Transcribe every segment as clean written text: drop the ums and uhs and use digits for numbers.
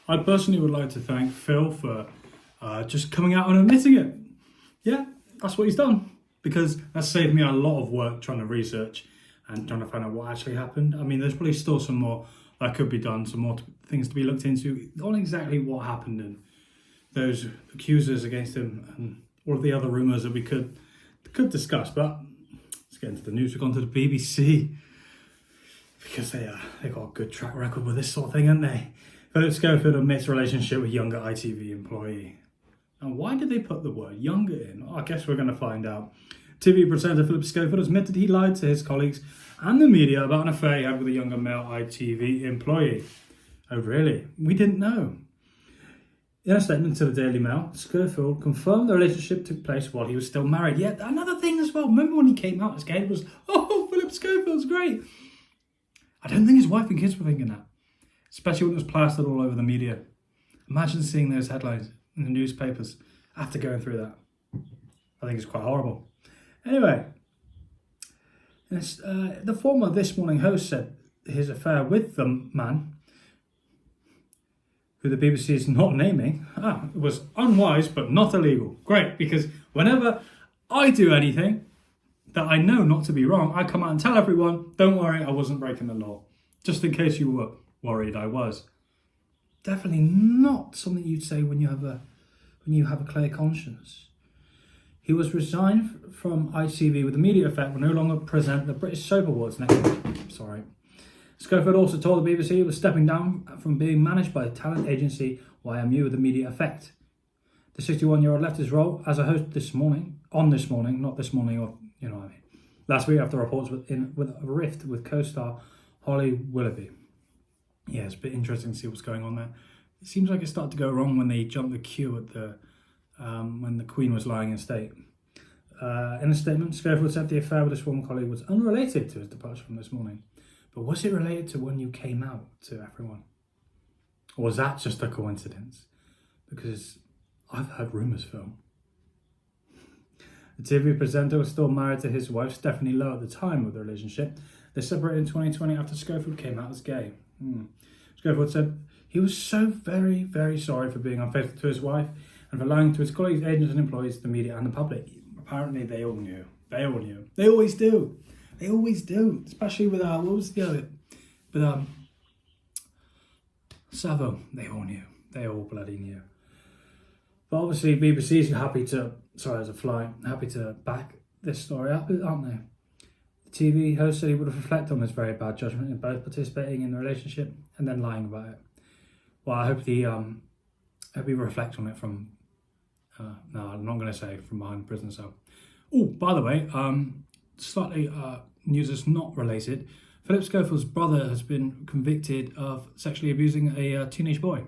I personally would like to thank Phil for just coming out and admitting it. Yeah, that's what he's done. Because that's saved me a lot of work trying to research and trying to find out what actually happened. I mean, there's probably still some more that could be done, some more things to be looked into on exactly what happened and those accusers against him and all of the other rumours that we could discuss. But let's get into the news. We've gone to the BBC because they got a good track record with this sort of thing, haven't they? Phillip Schofield admits relationship with younger ITV employee. And why did they put the word younger in? Well, I guess we're going to find out. TV presenter Phillip Schofield admitted he lied to his colleagues and the media about an affair he had with a younger male ITV employee. Oh, really? We didn't know. In a statement to the Daily Mail, Schofield confirmed the relationship took place while he was still married. Yet another thing as well. Remember when he came out as gay? It was, oh, Phillip Schofield's great. I don't think his wife and kids were thinking that. Especially when it was plastered all over the media. Imagine seeing those headlines in the newspapers after going through that. I think it's quite horrible. Anyway, the former This Morning host said his affair with the man, who the BBC is not naming, was unwise but not illegal. Great, because whenever I do anything that I know not to be wrong, I come out and tell everyone, don't worry, I wasn't breaking the law. Just in case you were worried I was. Definitely not something you'd say when you have a clear conscience. He was resigned from ITV with immediate effect, will no longer present the British Soap Awards next week. Sorry. Schofield also told the BBC he was stepping down from being managed by the talent agency YMU with immediate effect. The 61-year-old left his role as a host not this morning, or you know what I mean. Last week after reports with a rift with co-star Holly Willoughby. Yeah, it's a bit interesting to see what's going on there. It seems like it started to go wrong when they jumped the queue at the when the Queen was lying in state. In a statement, Schofield said the affair with his former colleague was unrelated to his departure from This Morning. But was it related to when you came out to everyone? Or was that just a coincidence? Because I've heard rumours, Phil. The TV presenter was still married to his wife, Stephanie Lowe, at the time of the relationship. They separated in 2020 after Schofield came out as gay. Schofield said he was so very, very sorry for being unfaithful to his wife and for lying to his colleagues, agents and employees, the media and the public. Apparently they all knew. They all knew. They always do. They always do. Especially with, what was the other? With, Savo. They all knew. They all bloody knew. But obviously BBC's happy to back this story up, aren't they? The TV host said he would have reflected on his very bad judgment in both participating in the relationship and then lying about it. Well, I hope he reflects on it from, no, I'm not going to say from behind the prison cell. Oh, by the way, slightly news that's not related. Phillip Schofield's brother has been convicted of sexually abusing a teenage boy.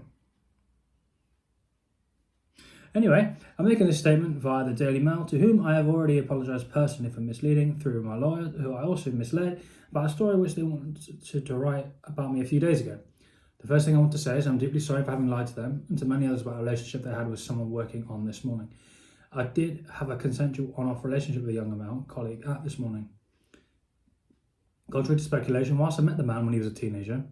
Anyway, I'm making this statement via the Daily Mail, to whom I have already apologised personally for misleading through my lawyer, who I also misled about a story which they wanted to write about me a few days ago. The first thing I want to say is I'm deeply sorry for having lied to them and to many others about a relationship they had with someone working on This Morning. I did have a consensual on-off relationship with a younger male colleague at This Morning. Contrary to speculation, whilst I met the man when he was a teenager,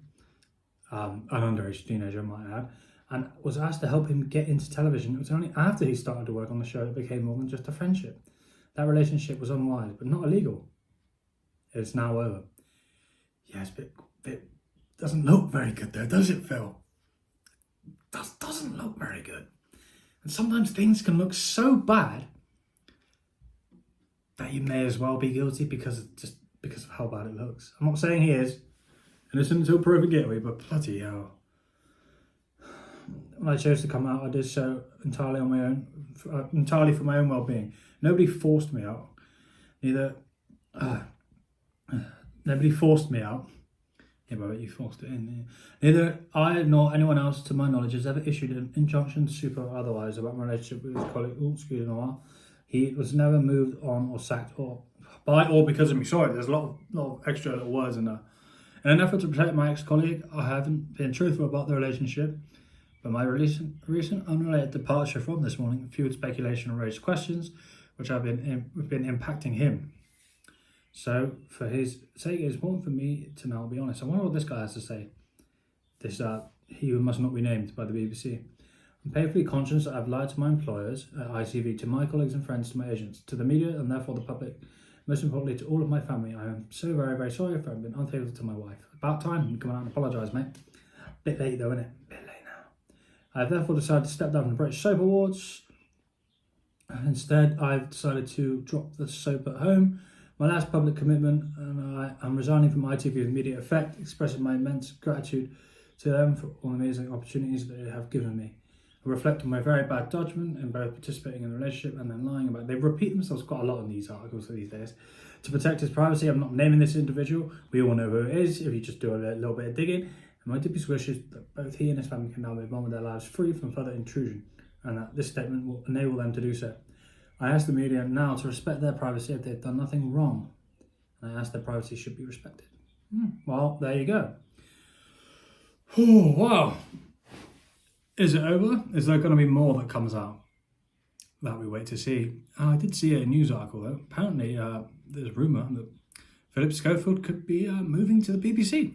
an underage teenager, I might add, and was asked to help him get into television, it was only after he started to work on the show it became more than just a friendship. That relationship was unwise, but not illegal. It's now over. Yeah, it's a bit doesn't look very good there, does it, Phil? Doesn't look very good. And sometimes things can look so bad that you may as well be guilty because of how bad it looks. I'm not saying he is, innocent until proven guilty, but bloody hell. When I chose to come out, I did so entirely on my own, entirely for my own well-being. Nobody forced me out. Nobody forced me out. Yeah, but you forced it in. Neither I nor anyone else, to my knowledge, has ever issued an injunction, super or otherwise, about my relationship with his colleague. Oh, excuse me, while. He was never moved on or sacked or by or because of me. Sorry, there's a lot of extra little words in there. In an effort to protect my ex-colleague, I haven't been truthful about the relationship. But my recent unrelated departure from This Morning fueled speculation and raised questions, which have been impacting him. So, for his sake, it's important for me to now be honest. I wonder what this guy has to say. This he who must not be named by the BBC. I'm painfully conscious that I've lied to my employers at ITV, to my colleagues and friends, to my agents, to the media, and therefore the public. Most importantly, to all of my family. I am so very, very sorry if I've been unfaithful to my wife. About time you come out and apologise, mate. Bit late though, innit? Bit late now. I have therefore decided to step down from the British Soap Awards. Instead, I've decided to drop the soap at home, my last public commitment, and I'm resigning from ITV with immediate effect, expressing my immense gratitude to them for all the amazing opportunities that they have given me. I reflect on my very bad judgment in both participating in the relationship and then lying about it. They repeat themselves quite a lot in these articles these days. To protect his privacy, I'm not naming this individual. We all know who it is if you just do a little bit of digging. And my deepest wish is that both he and his family can now move on with their lives free from further intrusion, and that this statement will enable them to do so. I ask the media now to respect their privacy if they've done nothing wrong. And I ask their privacy should be respected. Well, there you go. Oh, wow. Is it over? Is there going to be more that comes out? That we wait to see. I did see a news article though. Apparently there's a rumour that Phillip Schofield could be moving to the BBC.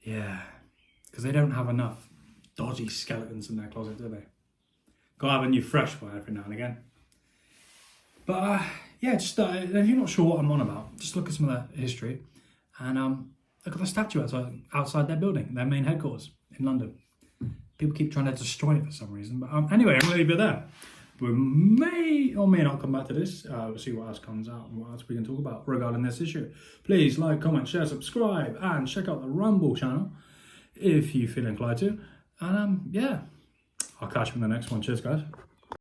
Yeah, because they don't have enough dodgy skeletons in their closet, do they? Gotta have a new fresh one every now and again. But yeah, just if you're not sure what I'm on about, just look at some of the history and look at the statue outside their building, their main headquarters in London. People keep trying to destroy it for some reason. But anyway, I'm going to leave it there. We may or may not come back to this. We'll see what else comes out and what else we can talk about regarding this issue. Please like, comment, share, subscribe, and check out the Rumble channel if you feel inclined to. And yeah, I'll catch you in the next one. Cheers, guys.